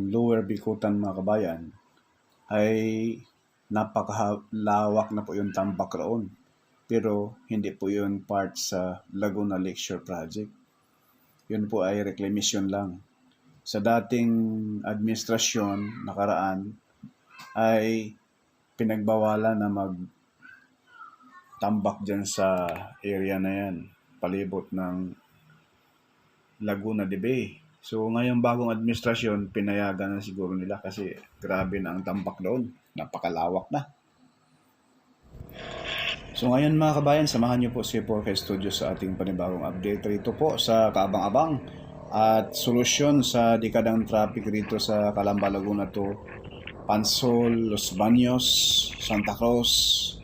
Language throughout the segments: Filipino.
Lower Bikutan mga kabayan ay napakalawak na po yung tambak roon. Pero hindi po yun part sa Laguna Lakeshore Project. Yun po ay reclamation lang. Sa dating administrasyon nakaraan ay pinagbawalan na magtambak dyan sa area na yan, palibot ng Laguna de Bay. So ngayong bagong administrasyon, pinayagan na siguro nila kasi grabe na ang tambak doon. Napakalawak na. So ngayon mga kabayan, samahan niyo po si Porca Studio sa ating panibagong update rito po sa kaabang-abang at solusyon sa dekadang traffic rito sa Calamba, Laguna to Pansol, Los Baños, Santa Cruz.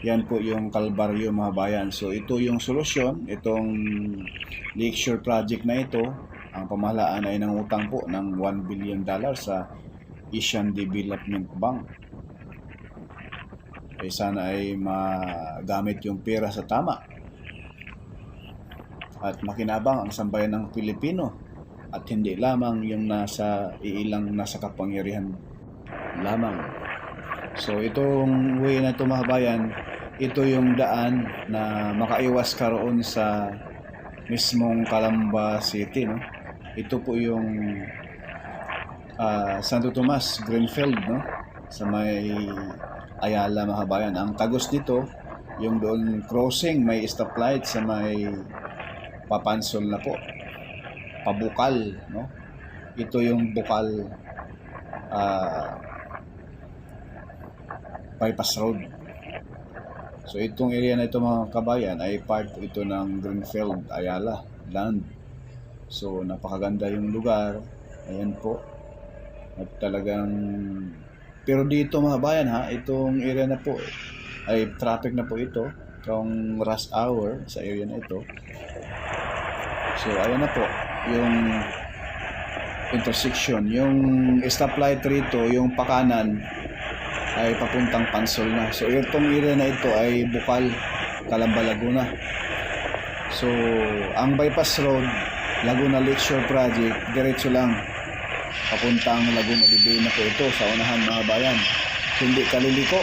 Yan po yung Calvario mga bayan. So ito yung solusyon, itong Lakeshore Project na ito. Ang pamahalaan ay nangutang po ng $1 billion sa Asian Development Bank. Sana ay magamit yung pera sa tama at makinabang ang sambayan ng Pilipino at hindi lamang yung iilang nasa kapangyarihan lamang. So itong way na ito mga bayan, ito yung daan na makaiwas karoon sa mismong Calamba City, no? Ito po yung Santo Tomas, Greenfield, no? Sa may Ayala mga bayan. Ang tagos dito, yung doon crossing, may stoplight sa may Papansol na po. Pabukal, no? Ito yung Bukal bypass road. So itong area na ito mga kabayan ay part ito ng Greenfield, Ayala land. So napakaganda yung lugar. Ayan po. At talagang pero dito mga bayan ha, itong area na po ay traffic na po ito itong rush hour sa area na ito. So ayan na po yung intersection, yung stoplight rito, yung pakanan ay papuntang Pansol na. So itong area na ito ay Bukal, Calamba, Laguna. So ang bypass road, Laguna Lakeshore Project, diretso lang papuntang Laguna de Bay na po ito sa unahan mga bayan. Hindi kaliliko.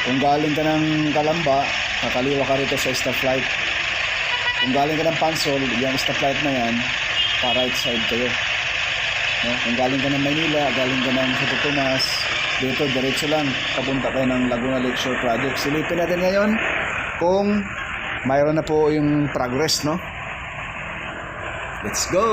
Kung galing ka ng Calamba, kakaliwa ka rito sa stoplight. Kung galing ka ng Pansol, yung stoplight na yan, pa right side kayo. No? Kung galing ka ng Maynila, galing ka ng Santo Tomas, dito diretso lang papunta kayo ng Laguna Lakeshore Project. Silipin natin ngayon kung mayroon na po yung progress, no? Let's go!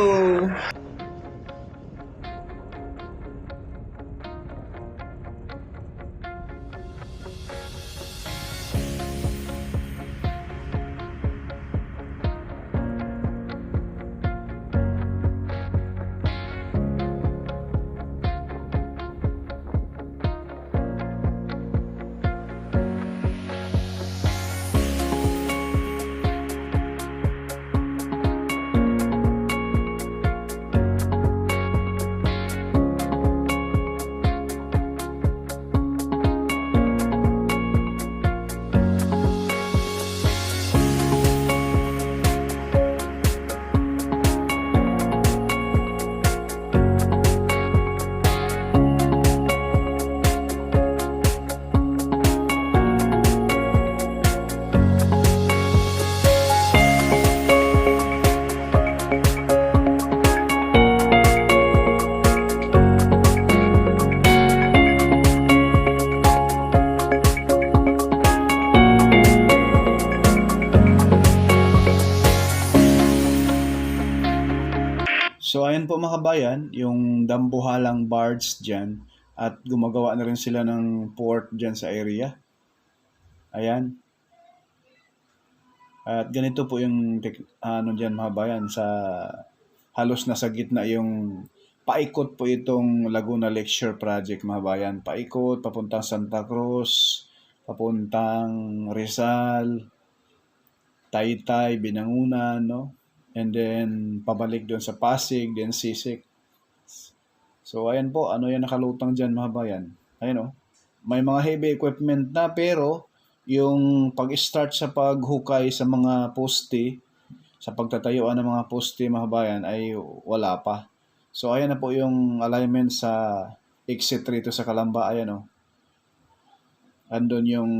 So ayan po mga kabayan, yung dambuhalang barge dyan at gumagawa na rin sila ng port dyan sa area. Ayan. At ganito po yung dyan mga kabayan, sa halos nasa gitna yung paikot po itong Laguna Lakeshore Project mga kabayan. Paikot, papuntang Santa Cruz, papuntang Rizal, Taytay, Binangunan, no? And then pabalik doon sa Pasig, then Sisig. So ayan po, ano yan nakalutang dyan mga bayan. Ayan o, may mga heavy equipment na pero yung pag-start sa paghukay sa mga poste, sa pagtatayuan ng mga poste mga bayan ay wala pa. So ayan na po yung alignment sa exit rito sa Calamba. Ayan o. Andun yung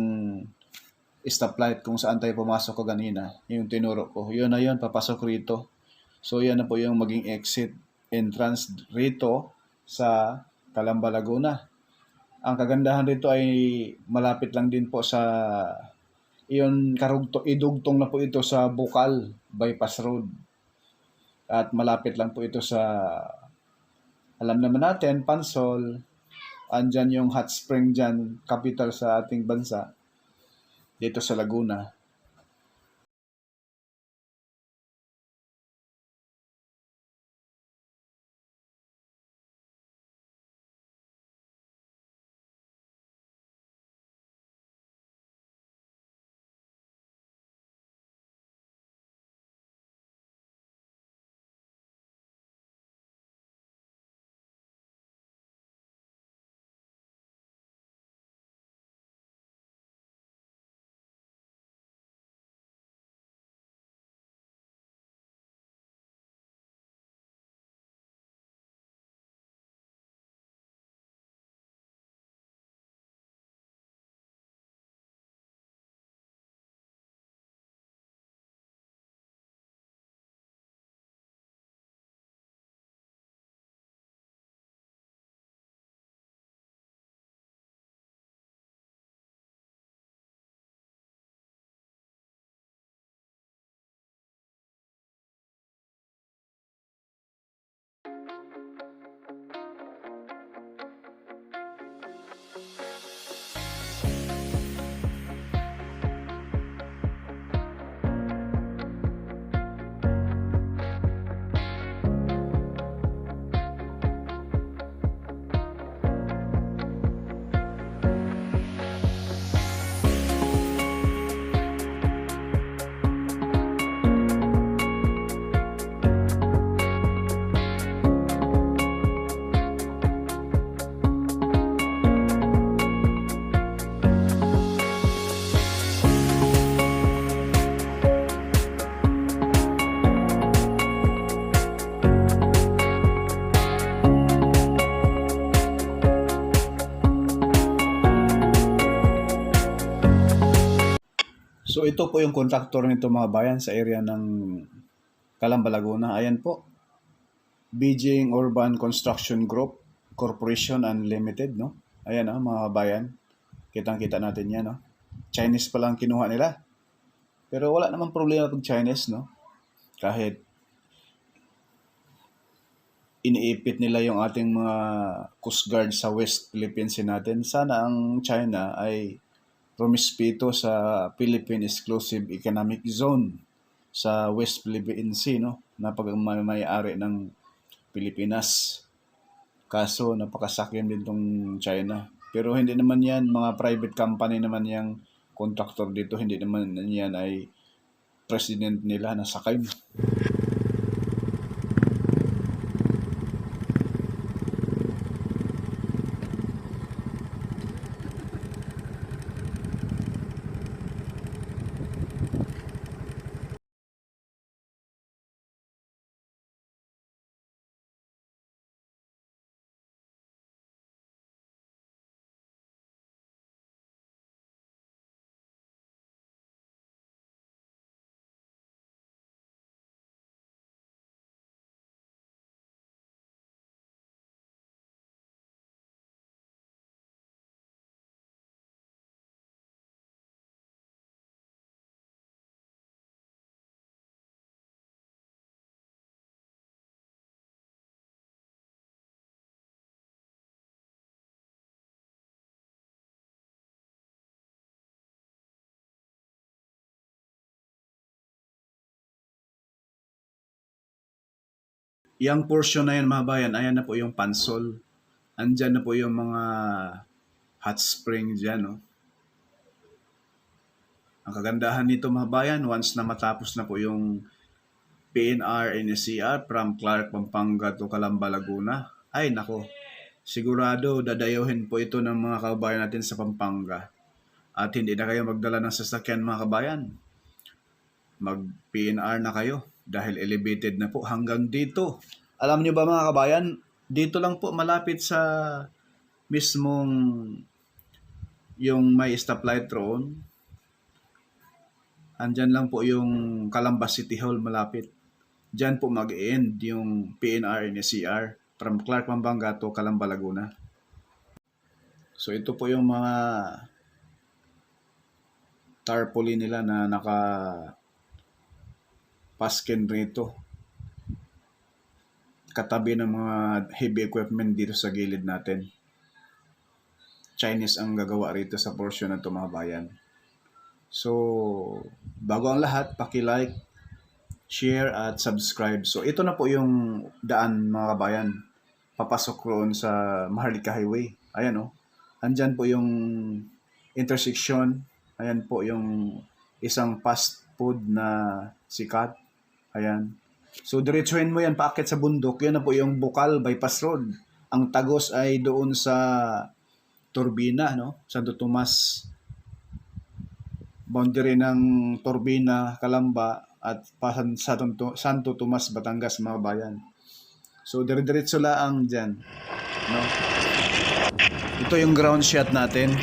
stoplight kung saan tayo pumasok ko kanina. Yung tinuro ko. Yun na yun, papasok rito. So yan na po yung maging exit entrance rito sa Calamba, Laguna. Ang kagandahan rito ay malapit lang din po sa idugtong na po ito sa Bukal Bypass Road. At malapit lang po ito sa, alam naman natin, Pansol. Andyan yung hot spring dyan, capital sa ating bansa, dito sa Laguna. So ito po yung contractor nito mga bayan sa area ng Calamba, Laguna. Ayan po. Beijing Urban Construction Group Corporation Unlimited, no? Ayan mga bayan. Kitang-kita natin yan, no? Chinese pa lang kinuha nila. Pero wala namang problema pag Chinese, no? Kahit iniipit nila yung ating mga Coast Guard sa West Philippines natin. Sana ang China ay rumispito sa Philippine Exclusive Economic Zone sa West Philippine Sea, no? Na pagmamayari ng Pilipinas. Kaso napakasakyan din tong China. Pero hindi naman yan, mga private company naman yung contractor dito. Hindi naman yan ay president nila na sakay. Yang portion na yan mga bayan, ayan na po yung Pansol. Andyan na po yung mga hot spring dyan, no? Ang kagandahan nito mga bayan, once na matapos na po yung PNR, NSCR from Clark, Pampanga to Calamba, Laguna, ay nako, sigurado dadayohin po ito ng mga kabayan natin sa Pampanga. At hindi na kayo magdala ng sasakyan mga kabayan. Mag-PNR na kayo dahil elevated na po hanggang dito. Alam nyo ba mga kabayan, dito lang po malapit sa mismong yung may stoplight roon, andyan lang po yung Calamba City Hall malapit. Diyan po mag-end yung PNR and SCR from Clark, Pampanga to Calamba, Laguna. So ito po yung mga tarpaulin nila na naka-pasken rito. Katabi ng mga heavy equipment dito sa gilid natin. Chinese ang gagawa rito sa portion na ito mga bayan. So, bago ang lahat, paki-like, share at subscribe. So, ito na po yung daan mga kabayan. Papasok roon sa Maharlika Highway. Ayan o. Andyan po yung intersection. Ayan po yung isang fast food na sikat. Ayan. So, diretsuhin mo yan paakit sa bundok. Yan na po yung Bukal Bypass Road. Ang tagos ay doon sa Turbina, no? Santo Tomas. Boundary ng Turbina, Calamba at Santo Tomas, Batangas, mga bayan. So, dire-diretso lang dyan. No? Ito yung ground shot natin.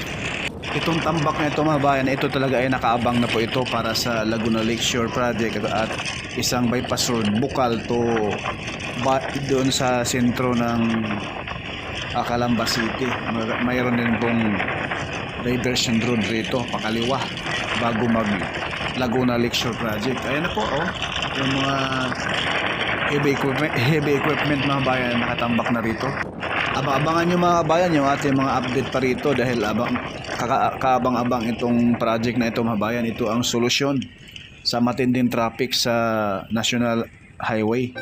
Itong tambak na ito mga bayan, ito talaga ay nakaabang na po ito para sa Laguna Lakeshore Project at isang bypass road, Bukal to doon sa sentro ng Calamba City. Mayroon din pong diversion road rito, pakaliwa, bago mag Laguna Lakeshore Project. Ayan na po, oh, yung mga heavy equipment mga bayan nakatambak na rito. Abangan nyo mga bayan yung ating mga update pa rito dahil kaabang-abang itong project na ito mga bayan. Ito ang solusyon sa matinding traffic sa National Highway.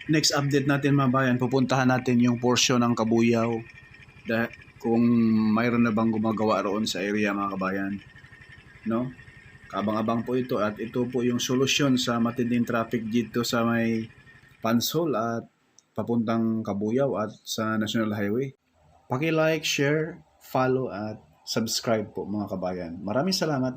Next update natin mga bayan, pupuntahan natin yung portion ng Kabuyaw kung mayroon na bang gumagawa roon sa area mga kabayan. No? Kabang-abang po ito at ito po yung solusyon sa matinding traffic dito sa may Pansol at papuntang Kabuyaw at sa National Highway. Paki-like, share, follow at subscribe po mga kabayan. Maraming salamat.